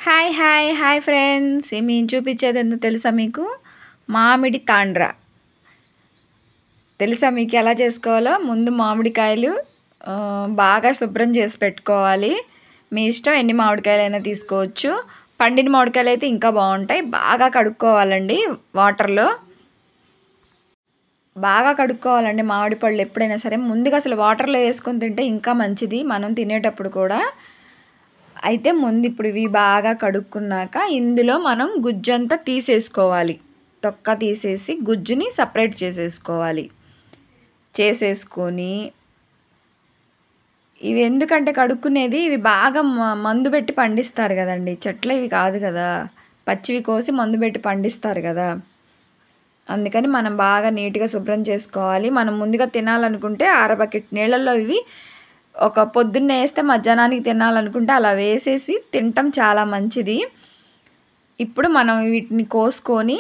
Hi hi hi friends మేము చూపించేది ఎందుకు తెలుసా మీకు మామిడి తాండ్ర తెలుసా మీకు ఎలా చేసుకోవాలో ముందు మామిడికాయలు బాగా శుభ్రం చేసి పెట్టుకోవాలి మీ ఇష్టం ఎన్ని మామిడికాయలైనా తీసుకోవచ్చు పండిన మామిడికాయలు అయితే ఇంకా బాగుంటాయి బాగా కడుక్కోవాలండి వాటర్లో బాగా కడుక్కోవాలండి మామిడి పళ్ళు ఎప్పుడైనా సరే ముందుగా అసలు వాటర్లో వేసుకొని తింటే ఇంకా మంచిది మనం తినేటప్పుడు కూడా అయితే ముందు ఇప్పుడు ఇవి బాగా కడుక్కున్నాక ఇందులో మనం గుజ్జంతా తీసేసుకోవాలి తొక్క తీసేసి గుజ్జుని సపరేట్ చేసేసుకొని ఇవి ఎందుకంటే కడుక్కునేది ఇవి బాగా మందు పెట్టి పండిస్తారు కదండి చెట్లు ఇవి కాదు కదా పచ్చివి కోసి మందు పెట్టి పండిస్తారు కదా అందుకని మనం బాగా నీట్గా శుభ్రం చేసుకోవాలి మనం ముందుగా తినాలనుకుంటే బకెట్ నీళ్ళల్లో ఇవి ఒక పొద్దున్నే వేస్తే మధ్యాహ్నానికి తినాలనుకుంటే అలా వేసేసి తినటం చాలా మంచిది ఇప్పుడు మనం వీటిని కోసుకొని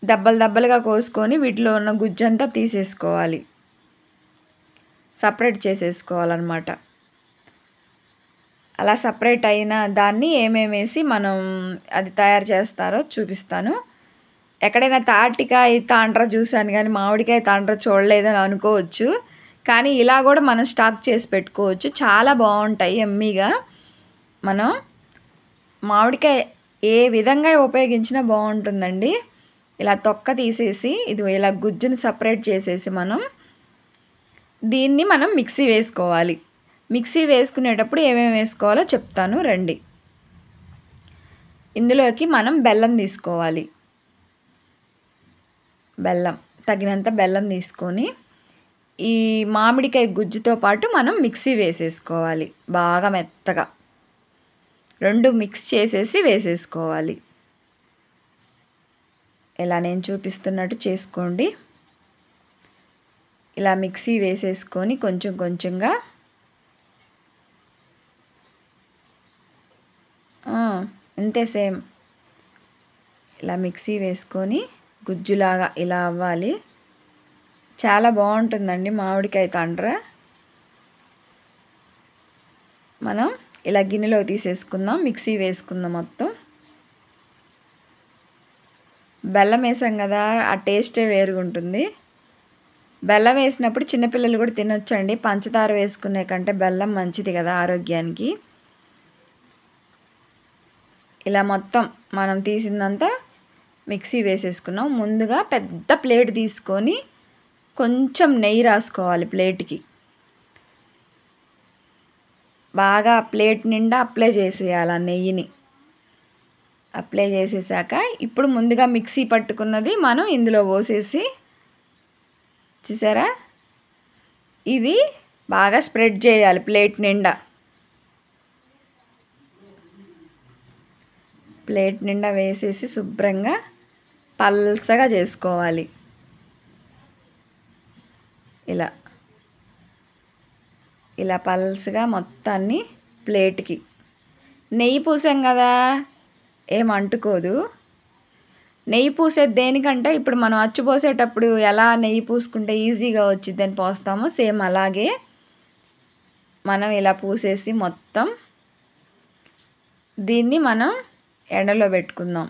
దబ్బలుగా కోసుకొని వీటిలో ఉన్న గుజ్జంతా తీసేసుకోవాలి సపరేట్ చేసేసుకోవాలన్నమాట అలా సపరేట్ అయిన దాన్ని ఏమేమి వేసి మనం అది తయారు చేస్తారో చూపిస్తాను ఎక్కడైనా తాటికాయ తాండ్ర చూసాను కానీ మామిడికాయ తాండ్ర చూడలేదని అనుకోవచ్చు కానీ ఇలా కూడా మనం స్టాక్ చేసి పెట్టుకోవచ్చు చాలా బాగుంటాయి ఎమ్మీగా మనం మామిడికాయ ఏ విధంగా ఉపయోగించినా బాగుంటుందండి ఇలా తొక్క తీసేసి ఇది ఇలా గుజ్జుని సపరేట్ చేసేసి దీన్ని మనం మిక్సీ వేసుకోవాలి మిక్సీ వేసుకునేటప్పుడు ఏమేమి వేసుకోవాలో చెప్తాను రండి ఇందులోకి మనం బెల్లం తీసుకోవాలి బెల్లం తగినంత బెల్లం తీసుకొని ఈ మామిడికాయ గుజ్జుతో పాటు మనం మిక్సీ వేసేసుకోవాలి బాగా మెత్తగా రెండు మిక్స్ చేసేసి వేసేసుకోవాలి ఇలా నేను చూపిస్తున్నట్టు చేసుకోండి ఇలా మిక్సీ వేసేసుకొని కొంచెం కొంచెంగా అంతే సేమ్ ఇలా మిక్సీ వేసుకొని గుజ్జులాగా ఇలా అవ్వాలి చాలా బాగుంటుందండి మామిడికాయ తాండ్ర మనం ఇలా గిన్నెలో తీసేసుకుందాం మిక్సీ వేసుకుందాం మొత్తం బెల్లం వేసాం కదా ఆ టేస్టే వేరుగా ఉంటుంది బెల్లం వేసినప్పుడు చిన్నపిల్లలు కూడా తినొచ్చండి పంచదార వేసుకునే కంటే బెల్లం మంచిది కదా ఆరోగ్యానికి ఇలా మొత్తం మనం తీసిందంతా మిక్సీ వేసేసుకున్నాం ముందుగా పెద్ద ప్లేట్ తీసుకొని కొంచెం నెయ్యి రాసుకోవాలి ప్లేట్కి బాగా ప్లేట్ నిండా అప్లై చేసేయాలి ఆ నెయ్యిని అప్లై చేసేసాక ఇప్పుడు ముందుగా మిక్సీ పట్టుకున్నది మనం ఇందులో పోసేసి చూసారా ఇది బాగా స్ప్రెడ్ చేయాలి ప్లేట్ నిండా వేసేసి శుభ్రంగా పల్సగా చేసుకోవాలి ఇలా పల్స్గా మొత్తాన్ని ప్లేట్కి నెయ్యి పూసాం కదా ఏం అంటుకోదు నెయ్యి పూసేది దేనికంటే ఇప్పుడు మనం అచ్చు పోసేటప్పుడు ఎలా నెయ్యి పూసుకుంటే ఈజీగా వచ్చిద్దని పోస్తామో సేమ్ అలాగే మనం ఇలా పూసేసి మొత్తం దీన్ని మనం ఎండలో పెట్టుకుందాం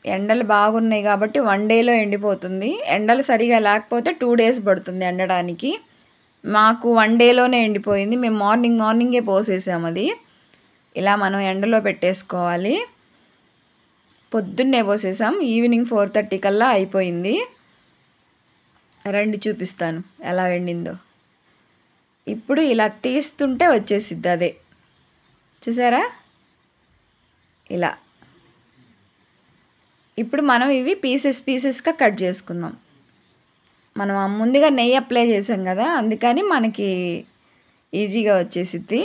ఎండలు బాగున్నాయి కాబట్టి 1 డేలో ఎండిపోతుంది ఎండలు సరిగా లేకపోతే 2 డేస్ పడుతుంది ఎండడానికి మాకు 1 డేలోనే ఎండిపోయింది మేము మార్నింగే పోసేసాము అది ఇలా మనం ఎండలో పెట్టేసుకోవాలి పొద్దున్నే పోసేసాం ఈవినింగ్ 4:30 కల్లా అయిపోయింది రండి చూపిస్తాను ఎలా ఎండిందో ఇప్పుడు ఇలా తీస్తుంటే వచ్చేసిద్ది అదే చూసారా ఇలా ఇప్పుడు మనం ఇవి పీసెస్గా కట్ చేసుకుందాం మనం ముందుగా నెయ్యి అప్లై చేసాం కదా అందుకని మనకి ఈజీగా వచ్చేసిద్ది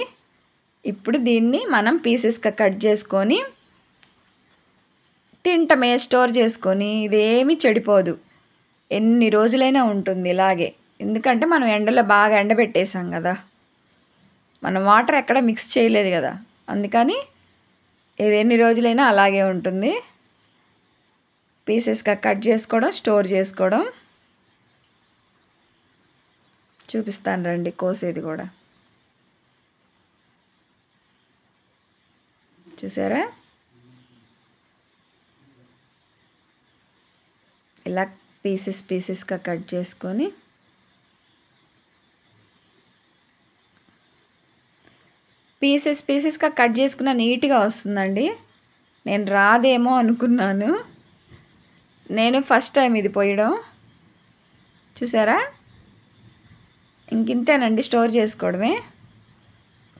ఇప్పుడు దీన్ని మనం పీసెస్గా కట్ చేసుకొని తింటమే స్టోర్ చేసుకొని ఇదేమీ చెడిపోదు ఎన్ని రోజులైనా ఉంటుంది ఇలాగే ఎందుకంటే మనం ఎండలో బాగా ఎండబెట్టేసాం కదా మనం వాటర్ ఎక్కడ మిక్స్ చేయలేదు కదా అందుకని ఇది ఎన్ని రోజులైనా అలాగే ఉంటుంది పీసెస్గా కట్ చేసుకోవడం స్టోర్ చేసుకోవడం చూపిస్తాను రండి కోసేది కూడా చూసారా? ఇలా పీసెస్గా కట్ చేసుకొని పీసెస్గా కట్ చేసుకున్న నీట్గా వస్తుందండి. నేను రాదేమో అనుకున్నాను. నేను ఫస్ట్ టైం ఇది పోయడం. చూసారా? ఇంకింతేనండి, స్టోర్ చేసుకోవడమే.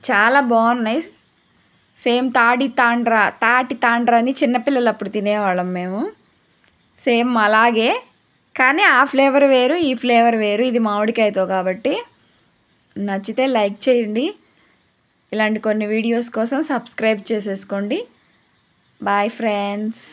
చాలా బాగున్నాయి. సేమ్ తాటి తాండ్రా అని చిన్నపిల్లలు అప్పుడు తినేవాళ్ళం మేము. సేమ్ అలాగే, కానీ ఆ ఫ్లేవర్ వేరు, ఈ ఫ్లేవర్ వేరు. ఇది మామిడికాయతో కాబట్టి. నచ్చితే లైక్ చేయండి. ఇలాంటి కొన్ని వీడియోస్ కోసం సబ్స్క్రైబ్ చేసేసుకోండి. Bye friends.